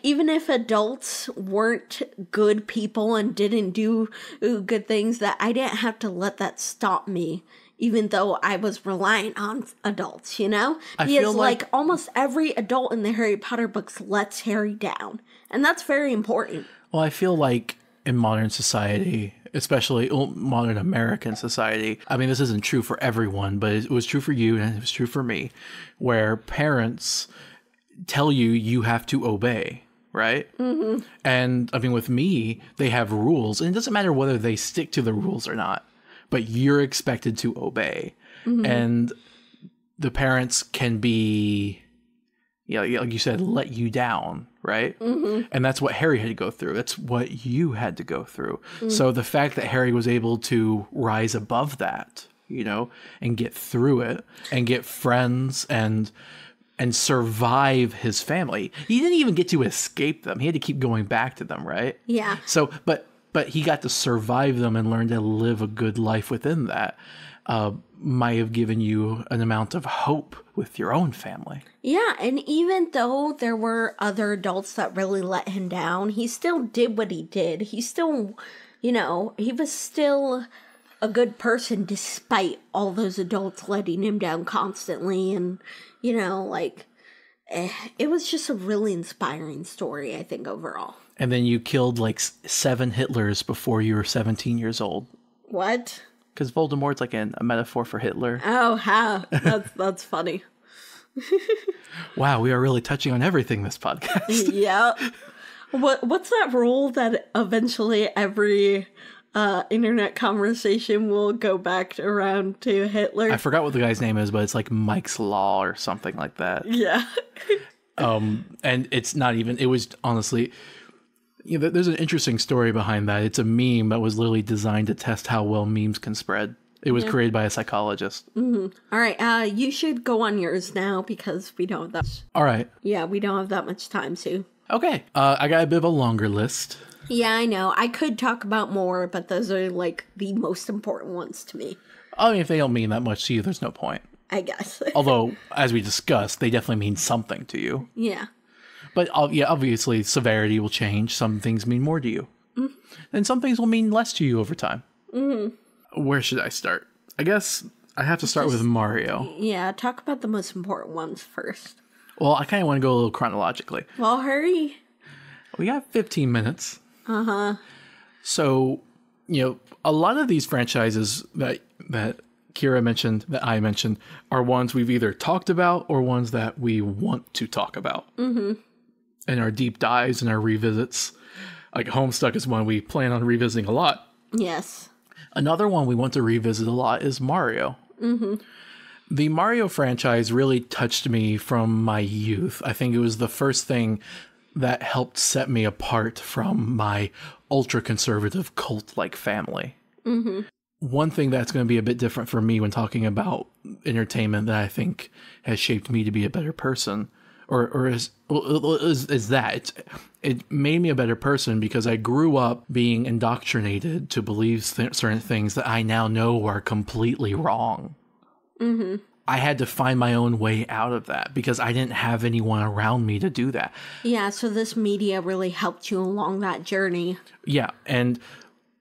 even if adults weren't good people and didn't do good things, that I didn't have to let that stop me, even though I was relying on adults, Because feel like almost every adult in the Harry Potter books lets Harry down. And that's very important. Well, I feel like in modern society, especially modern American society, I mean, this isn't true for everyone, but it was true for you and it was true for me, where parents... tell you have to obey, right? Mm-hmm. And I mean, with me, they have rules, and it doesn't matter whether they stick to the rules or not, but you're expected to obey. Mm-hmm. And the parents can be, like you said, let you down, right? Mm-hmm. And that's what Harry had to go through. That's what you had to go through. Mm-hmm. So the fact that Harry was able to rise above that, and get through it and get friends and survive his family. He didn't even get to escape them. He had to keep going back to them, right? Yeah. So, but he got to survive them and learn to live a good life within that. Might have given you an amount of hope with your own family. Yeah, and even though there were other adults that really let him down, he still did what he did. He still, he was still a good person despite all those adults letting him down constantly. And, it was just a really inspiring story, I think, overall. And then you killed 7 Hitlers before you were 17 years old. What? Because Voldemort's a metaphor for Hitler. Oh, how? That's funny. Wow, we are really touching on everything this podcast. Yeah. What's that rule that eventually every internet conversation will go back around to Hitler? I forgot what the guy's name is, but it's Mike's Law or something like that. Yeah. And it's not even, it was honestly, there's an interesting story behind that. It's a meme that was literally designed to test how well memes can spread. It was created by a psychologist. Mm-hmm. All right, you should go on yours now because we don't have that much. All right. Yeah, we don't have that much time, Sue. Okay. I got a bit of a longer list. Yeah, I know. I could talk about more, but those are the most important ones to me. I mean, if they don't mean that much to you, there's no point. I guess. Although, as we discussed, they definitely mean something to you. Yeah. But obviously, severity will change. Some things mean more to you. Mm-hmm. And some things will mean less to you over time. Mm-hmm. Where should I start? I guess I have to start with Mario. Yeah, talk about the most important ones first. Well, I kind of want to go a little chronologically. Well, hurry. We got 15 minutes. Uh-huh. So, a lot of these franchises that Kira mentioned, that I mentioned, are ones we've either talked about or ones that we want to talk about. Mm-hmm. In our deep dives and our revisits. Homestuck is one we plan on revisiting a lot. Yes. Another one we want to revisit a lot is Mario. Mm-hmm. The Mario franchise really touched me from my youth. I think it was the first thing that helped set me apart from my ultra-conservative cult-like family. Mm-hmm. One thing that's going to be a bit different for me when talking about entertainment that I think has shaped me to be a better person, is that it made me a better person because I grew up being indoctrinated to believe certain things that I now know are completely wrong. Mm-hmm. I had to find my own way out of that because I didn't have anyone around me to do that. Yeah, so this media really helped you along that journey. Yeah, and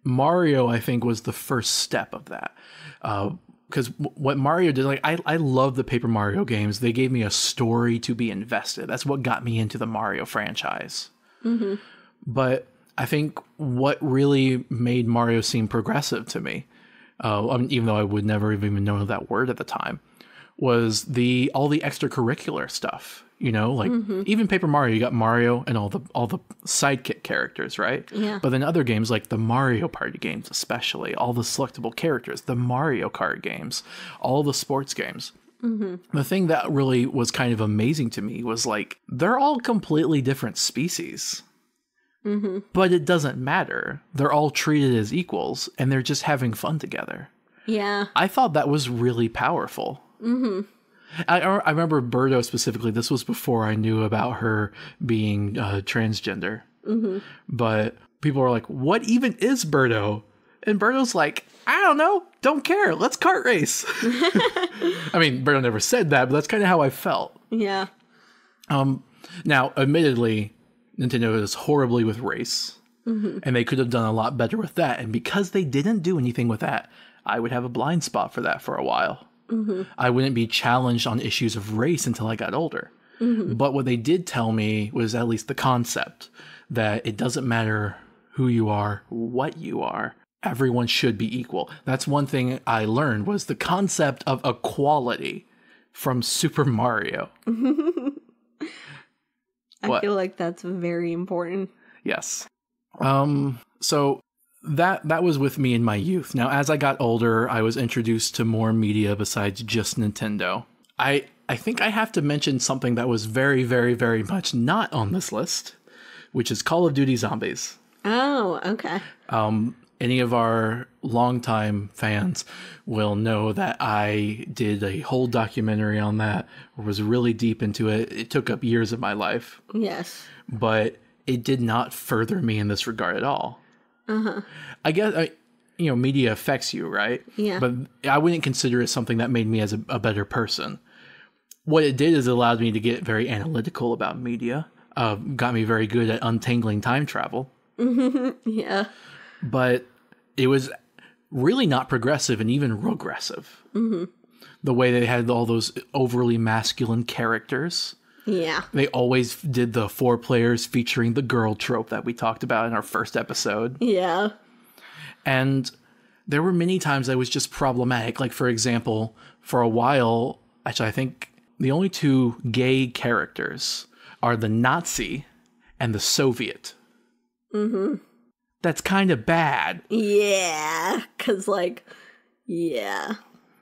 Mario, I think, was the first step of that. Because what Mario did, like, I love the Paper Mario games. They gave me a story to be invested. That's what got me into the Mario franchise. Mm-hmm. But I think what really made Mario seem progressive to me, even though I would never have even known that word at the time, was all the extracurricular stuff. You know, like even Paper Mario, you got Mario and all the sidekick characters, right? Yeah. But then other games like the Mario Party games, especially all the selectable characters, the Mario Kart games, all the sports games. Mm-hmm. The thing that really was kind of amazing to me was like they're all completely different species. Mm-hmm. But it doesn't matter. They're all treated as equals and they're just having fun together. Yeah. I thought that was really powerful. Mm-hmm. I remember Birdo specifically. This was before I knew about her being transgender. Mm-hmm. But people were like, what even is Birdo? And Birdo's like, I don't know. Don't care. Let's kart race. I mean, Birdo never said that, but that's kind of how I felt. Yeah. Now, admittedly, Nintendo is horribly with race. Mm-hmm. And they could have done a lot better with that. And because they didn't do anything with that, I would have a blind spot for that for a while. Mm-hmm. I wouldn't be challenged on issues of race until I got older. Mm-hmm. But what they did tell me was at least the concept that it doesn't matter who you are, what you are. Everyone should be equal. That's one thing I learned was the concept of equality from Super Mario. I feel like that's very important. Yes. So that was with me in my youth. Now, as I got older, I was introduced to more media besides just Nintendo. I think I have to mention something that was very, very, very much not on this list, which is Call of Duty Zombies. Oh, okay. Any of our longtime fans will know that I did a whole documentary on that, was really deep into it. It took up years of my life. Yes. But it did not further me in this regard at all. Uh-huh. I guess, media affects you, right? Yeah. But I wouldn't consider it something that made me as a better person. What it did is it allowed me to get very analytical about media. Got me very good at untangling time travel. Yeah. But it was really not progressive and even regressive. Mm-hmm. The way they had all those overly masculine characters. Yeah. They always did the 4 players featuring the girl trope that we talked about in our first episode. Yeah. And there were many times that was just problematic. Like, for example, for a while, actually, I think the only 2 gay characters are the Nazi and the Soviet. Mm-hmm. That's kind of bad. Yeah. Because, yeah.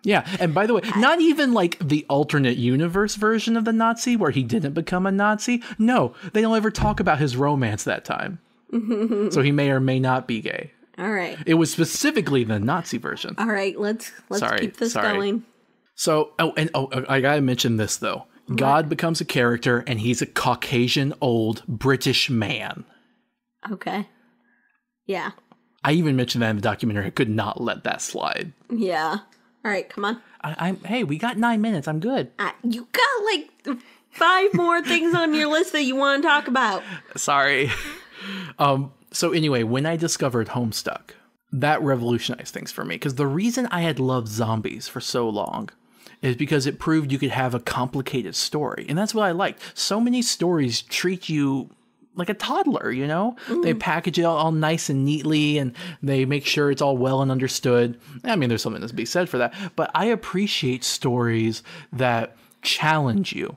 Yeah, and by the way, not even like the alternate universe version of the Nazi where he didn't become a Nazi. No, they don't ever talk about his romance that time. So he may or may not be gay. All right. It was specifically the Nazi version. All right, let's keep this going. So, I gotta mention this though. What? God becomes a character and he's a Caucasian old British man. Okay. Yeah. I even mentioned that in the documentary. I could not let that slide. Yeah. All right, come on. Hey, we got 9 minutes. I'm good. You got 5 more things on your list that you want to talk about. Sorry. So anyway, when I discovered Homestuck, that revolutionized things for me. Because the reason I had loved zombies for so long is because it proved you could have a complicated story. And that's what I liked. So many stories treat you like a toddler, you know? Mm. They package it all nice and neatly, and they make sure it's all well and understood. I mean, there's something to be said for that. But I appreciate stories that challenge you.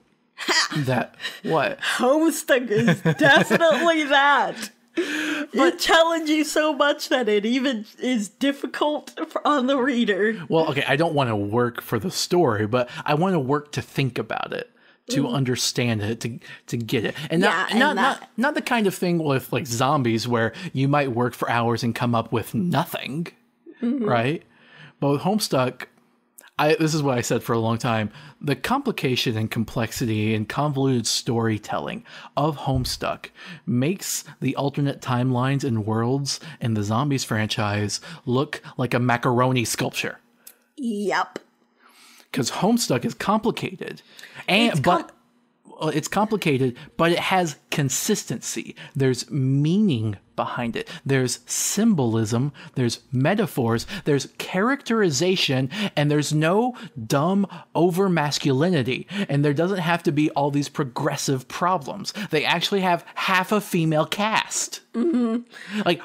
That, what? Homestuck is definitely that. But it challenges you so much that it even is difficult on the reader. Well, okay, I don't want to work for the story, but I want to work to think about it. To understand it, to get it, and not the kind of thing with like zombies where you might work for hours and come up with nothing, right? But with Homestuck, this is what I said for a long time: the complication and complexity and convoluted storytelling of Homestuck makes the alternate timelines and worlds in the Zombies franchise look like a macaroni sculpture. Yep. Because Homestuck is complicated, it's complicated, but it has consistency. There's meaning behind it. There's symbolism, there's metaphors, there's characterization, and there's no dumb over masculinity. And there doesn't have to be all these progressive problems. They actually have half a female cast. Like,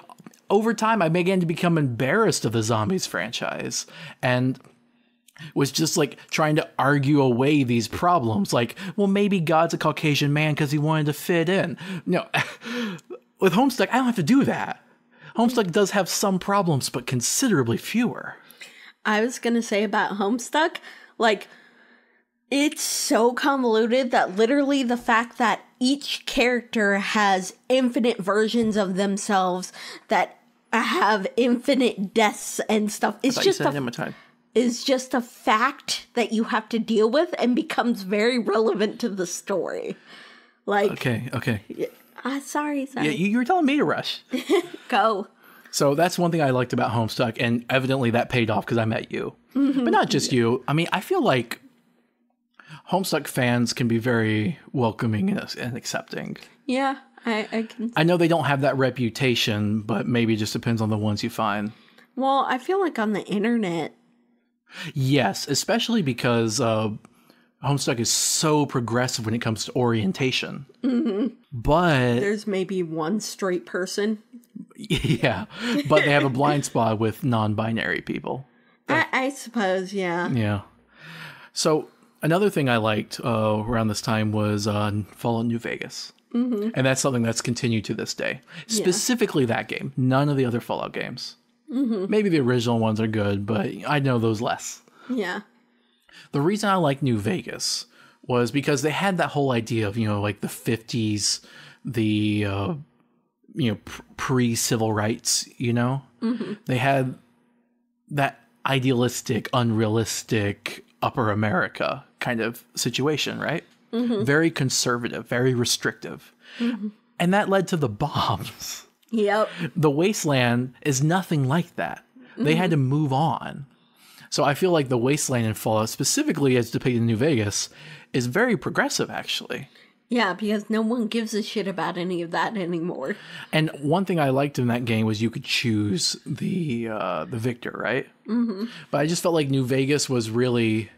over time, I began to become embarrassed of the Zombies franchise and was just like trying to argue away these problems. Like, well, maybe God's a Caucasian man because he wanted to fit in. No, with Homestuck, I don't have to do that. Homestuck does have some problems, but considerably fewer. I was going to say about Homestuck, like, it's so convoluted that literally the fact that each character has infinite versions of themselves that have infinite deaths and stuff is just a fact that you have to deal with and becomes very relevant to the story. Like, okay. Sorry. Yeah, you were telling me to rush. Go. So that's one thing I liked about Homestuck, and evidently that paid off because I met you. But not just you. I mean, I feel like Homestuck fans can be very welcoming and accepting. Yeah, I can. I know they don't have that reputation, but maybe it just depends on the ones you find. Well, I feel like on the internet. Yes, especially because Homestuck is so progressive when it comes to orientation. But there's maybe one straight person. Yeah, but they have a blind spot with non-binary people. I suppose, yeah. Yeah. So another thing I liked around this time was Fallout New Vegas. And that's something that's continued to this day. Specifically that game. None of the other Fallout games. Maybe the original ones are good, but I know those less. Yeah. The reason I like New Vegas was because they had that whole idea of, like the 50s, the, pre-civil rights, They had that idealistic, unrealistic upper America kind of situation, right? Very conservative, very restrictive. And that led to the bombs. Yep. The Wasteland is nothing like that. They had to move on. So I feel like the Wasteland in Fallout, specifically as depicted in New Vegas, is very progressive, actually. Yeah, because no one gives a shit about any of that anymore. And one thing I liked in that game was you could choose the victor, right? But I just felt like New Vegas was really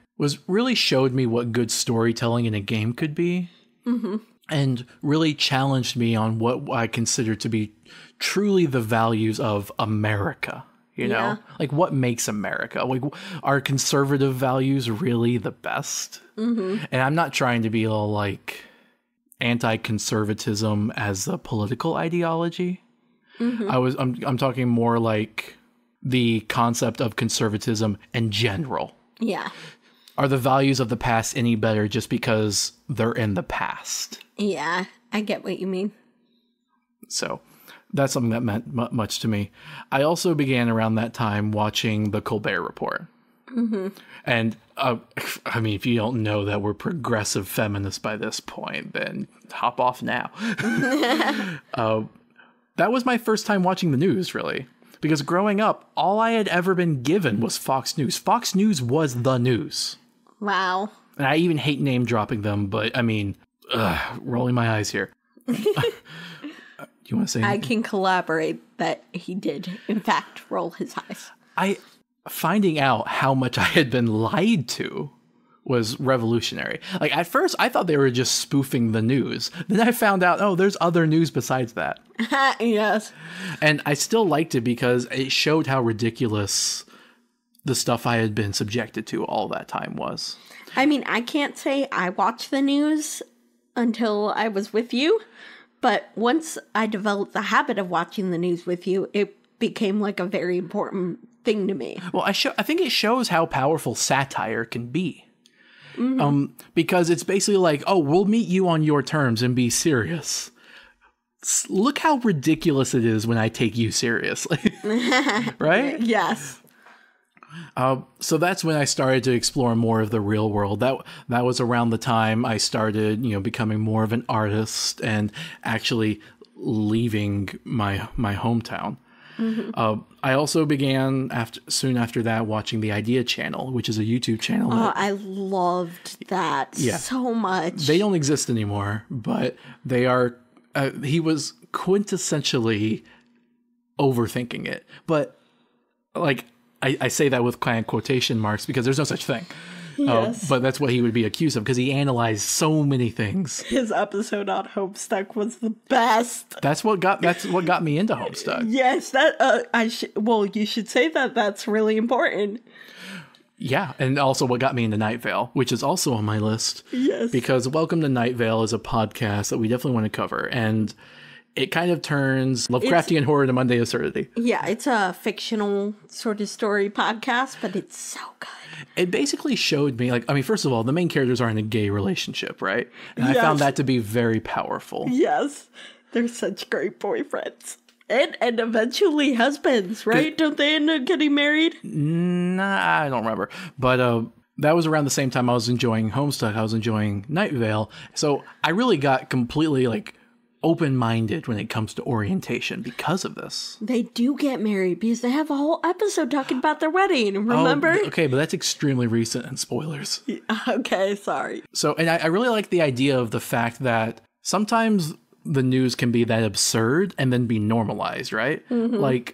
showed me what good storytelling in a game could be. And really challenged me on what I consider to be truly the values of America. Like what makes America? Like, are conservative values really the best? And I'm not trying to be all like anti-conservatism as a political ideology. I'm talking more like the concept of conservatism in general. Yeah. Are the values of the past any better just because they're in the past? Yeah, I get what you mean. So that's something that meant much to me. I also began around that time watching The Colbert Report. And I mean, if you don't know that we're progressive feminists by this point, then hop off now. That was my first time watching the news, really. Because growing up, all I had ever been given was Fox News. Fox News was the news. Wow. And I even hate name dropping them, but I mean, rolling my eyes here. Do you want to say anything? I can collaborate that he did, in fact, roll his eyes. Finding out how much I had been lied to was revolutionary. Like, at first, I thought they were just spoofing the news. Then I found out, there's other news besides that. Yes. And I still liked it because it showed how ridiculous the stuff I had been subjected to all that time was. I mean, I can't say I watched the news until I was with you, but once I developed the habit of watching the news with you, it became like a very important thing to me. Well, I think it shows how powerful satire can be. Because it's basically like, we'll meet you on your terms and be serious. Look how ridiculous it is when I take you seriously. Right? Yes. So that's when I started to explore more of the real world. That was around the time I started, becoming more of an artist and actually leaving my hometown. I also began soon after that watching the Idea channel, which is a YouTube channel. Oh, I loved that so much. They don't exist anymore, but they are. He was quintessentially overthinking it, but like I say that with kind of quotation marks because there's no such thing. Yes. But that's what he would be accused of because he analyzed so many things. His episode on Homestuck was the best. That's what got me into Homestuck. Yes, you should say that. That's really important. Yeah, and also what got me into Night Vale, which is also on my list. Yes. Because Welcome to Night Vale is a podcast that we definitely want to cover, and it kind of turns Lovecraftian horror to Monday absurdity. Yeah, it's a fictional sort of story podcast, but it's so good. It basically showed me, first of all, the main characters are in a gay relationship, right? And I found that to be very powerful. Yes. They're such great boyfriends. And eventually husbands, right? Don't they end up getting married? Nah, I don't remember. But that was around the same time I was enjoying Homestuck. I was enjoying Night Vale. So I really got completely, open-minded when it comes to orientation because of this. They do get married because they have a whole episode talking about their wedding, remember? Oh, okay, but that's extremely recent and spoilers. Okay, sorry. So, and I really like the idea of the fact that sometimes the news can be that absurd and then be normalized, right? Mm-hmm.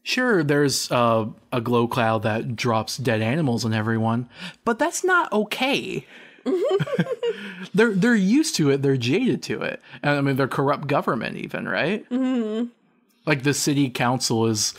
Sure, there's a glow cloud that drops dead animals on everyone, but that's not okay. They're used to it. They're jaded to it. And I mean, they're corrupt government even, right? Mm-hmm. Like the city council is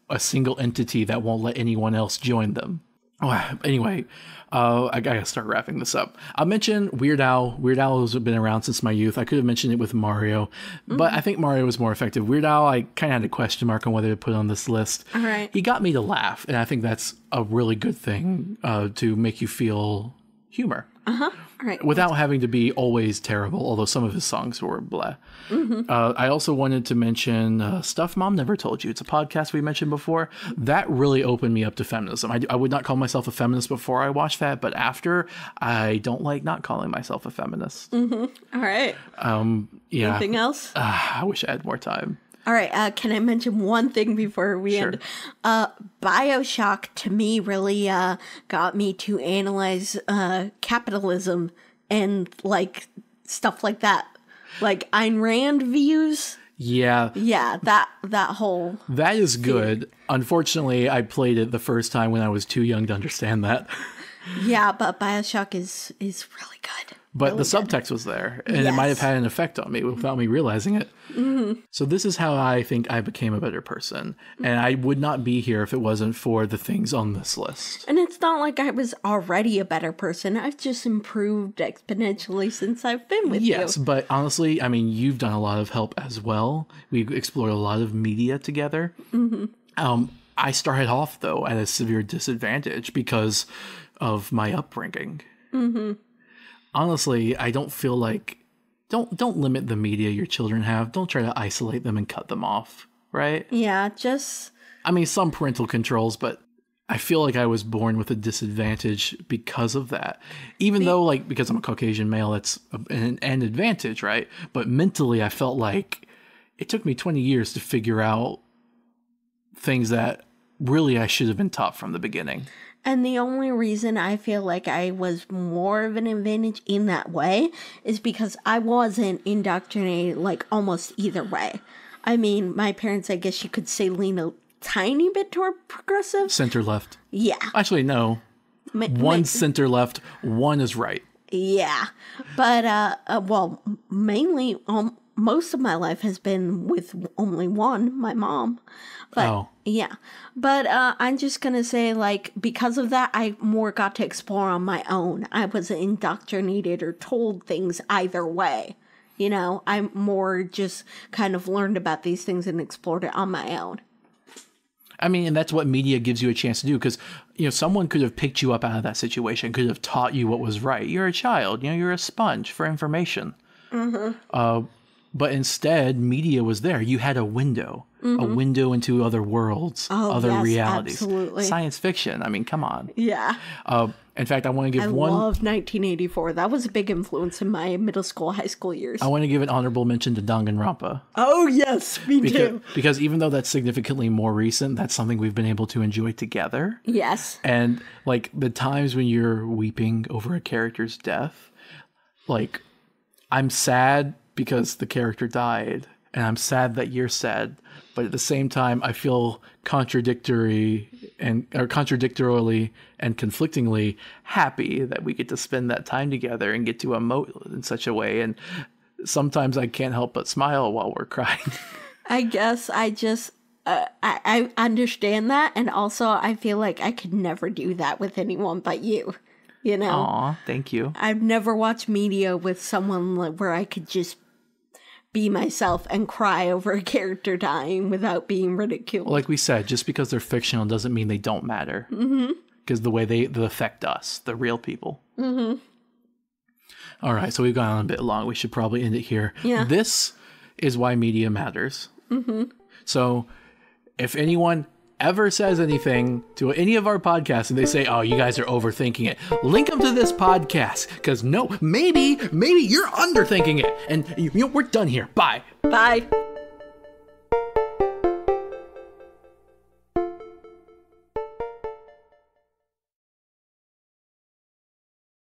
a single entity that won't let anyone else join them. Oh, anyway, I gotta start wrapping this up. I'll mention Weird Al. Weird Al has been around since my youth. I could have mentioned it with Mario, but I think Mario was more effective. Weird Al, I kind of had a question mark on whether to put on this list. All right. He got me to laugh, and I think that's a really good thing to make you feel humor. Uh-huh. All right. Without having to be always terrible, although some of his songs were blah. Mm-hmm. I also wanted to mention Stuff Mom Never Told You. It's a podcast we mentioned before. That really opened me up to feminism. I would not call myself a feminist before I watched that, but after, I don't like not calling myself a feminist. Mm-hmm. All right. Yeah. Anything else? I wish I had more time. All right, can I mention one thing before we end? BioShock, to me, really got me to analyze capitalism and, stuff like that. Like Ayn Rand views. Yeah. Yeah, that whole... That is good. Unfortunately, I played it the first time when I was too young to understand that. Yeah, but BioShock is really good. But really the subtext was there, and it might have had an effect on me without me realizing it. Mm-hmm. So this is how I think I became a better person. And I would not be here if it wasn't for the things on this list. And it's not like I was already a better person. I've just improved exponentially since I've been with you. Yes, but honestly, I mean, you've done a lot of help as well. We've explored a lot of media together. Mm-hmm. I started off, though, at a severe disadvantage because of my upbringing. Mm-hmm. Honestly, I don't feel like... Don't limit the media your children have. Don't try to isolate them and cut them off, right? Yeah, just... I mean, some parental controls, but I feel like I was born with a disadvantage because of that. Even though, because I'm a Caucasian male, it's an advantage, right? But mentally, I felt like it took me 20 years to figure out things that really I should have been taught from the beginning. And the only reason I feel like I was more of an advantage in that way is because I wasn't indoctrinated almost either way. I mean, my parents, I guess you could say, lean a tiny bit toward progressive. Center left. Yeah. Actually, no. One's center left, one is right. Yeah. But, mainly, most of my life has been with only one, my mom. But, yeah. But I'm just going to say, because of that, I more got to explore on my own. I wasn't indoctrinated or told things either way. You know, I more just kind of learned about these things and explored it on my own. I mean, and that's what media gives you a chance to do because, someone could have picked you up out of that situation, could have taught you what was right. You're a child, you're a sponge for information. Mm-hmm. But instead, media was there. You had a window into other worlds, other realities. Absolutely. Science fiction. I mean, come on. Yeah. In fact, I want to give I one. love 1984. That was a big influence in my middle school, high school years. I want to give an honorable mention to Danganronpa. Oh, yes, me too. Because even though that's significantly more recent, that's something we've been able to enjoy together. Yes. And like the times when you're weeping over a character's death, like I'm sad because the character died, and I'm sad that you're sad, but at the same time I feel contradictorily and conflictingly happy that we get to spend that time together and get to emote in such a way. And sometimes I can't help but smile while we're crying. I guess I just I understand that, and also I feel like I could never do that with anyone but you. You know? Aw, thank you. I've never watched media with someone where I could just be myself and cry over a character dying without being ridiculed. Like we said, just because they're fictional doesn't mean they don't matter. Because the way they affect us, the real people. All right, so we've gone on a bit long. We should probably end it here. Yeah. This is why media matters. So if anyone ever says anything to any of our podcasts and they say, oh, you guys are overthinking it, link them to this podcast, because maybe you're underthinking it. And we're done here. Bye. Bye.